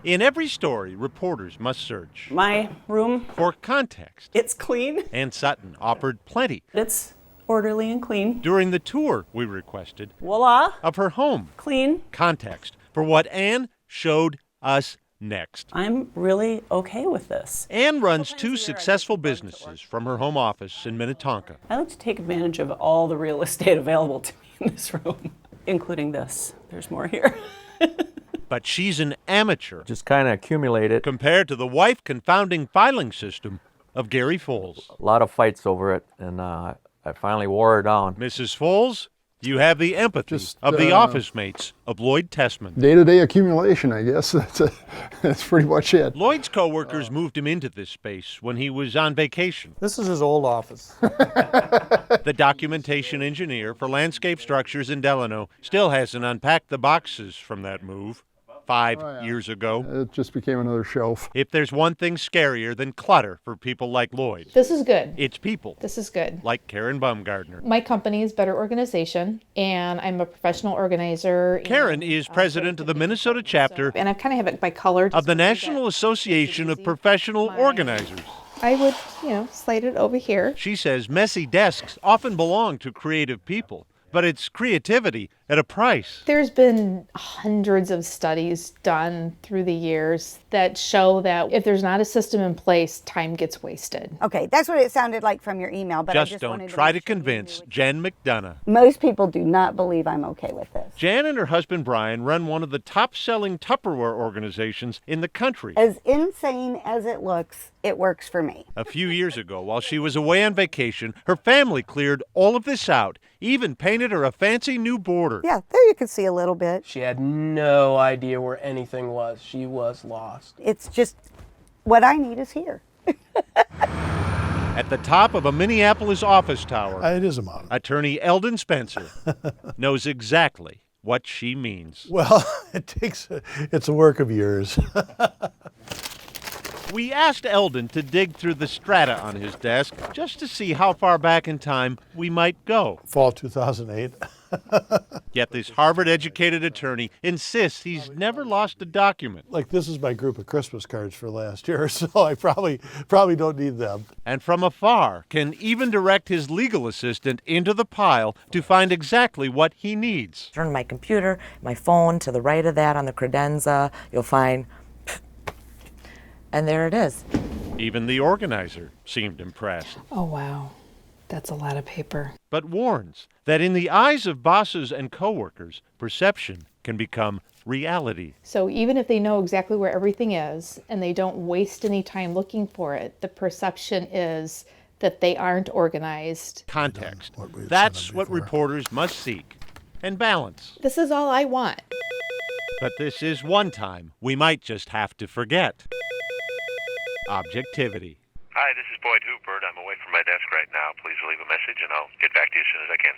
In every story, reporters must search My room, for context. it's clean. Ann Sutton offered plenty. It's orderly and clean. During the tour, we requested Voila, of her home clean. context for what Ann showed us next. I'm really okay with this. Ann runs 2 successful businesses from her home office in Minnetonka. I like to take advantage of all the real estate available to me in this room, including this. There's more here. But she's an amateur Just kind of accumulated. compared to the wife-confounding filing system of Gary Foles. A lot of fights over it, and I finally wore her down. Mrs. Foles, you have the empathy of the office mates of Lloyd Tessman. Day-to-day accumulation, I guess. That's pretty much it. Lloyd's co-workers moved him into this space when he was on vacation. This is his old office. The documentation engineer for landscape structures in Delano still hasn't unpacked the boxes from that move 5 years ago. It just became another shelf. If there's one thing scarier than clutter for people like Lloyd, This is good. it's people This is good. like Karen Baumgartner. My company is Better Organization, and I'm a professional organizer. Karen is president of the Minnesota chapter And I kind of have it by color. of the National Association of Professional Organizers. I would, slide it over here. She says messy desks often belong to creative people, but it's creativity at a price. There's been hundreds of studies done through the years that show that if there's not a system in place, time gets wasted. Okay, that's what it sounded like from your email, but I Just just don't wanted try to make sure you convince knew Jen McDonough. Most people do not believe I'm okay with this. Jan and her husband Brian run one of the top-selling Tupperware organizations in the country. As insane as it looks, it works for me. A few years ago, while she was away on vacation, her family cleared all of this out, even painted her a fancy new border. Yeah, there you can see a little bit. She had no idea where anything was. She was lost. It's just what I need is here. At the top of a Minneapolis office tower, It is a model. attorney Eldon Spencer knows exactly what she means. Well, it's a work of years. We asked Eldon to dig through the strata on his desk just to see how far back in time we might go. Fall 2008. Yet this Harvard-educated attorney insists he's never lost a document. Like, this is my group of Christmas cards for last year, so I probably don't need them. And from afar can even direct his legal assistant into the pile to find exactly what he needs. Turn my computer, my phone to the right of that on the credenza, you'll find, and there it is. Even the organizer seemed impressed, Oh, wow. That's a lot of paper. but warns that in the eyes of bosses and coworkers, perception can become reality. So even if they know exactly where everything is and they don't waste any time looking for it, the perception is that they aren't organized. Context. What we had That's seen what before. reporters must seek. And balance. This is all I want. But this is one time we might just have to forget. Objectivity. Hi, this is Boyd Huppert. I'm away from my desk right now. Please leave a message and I'll get back to you as soon as I can.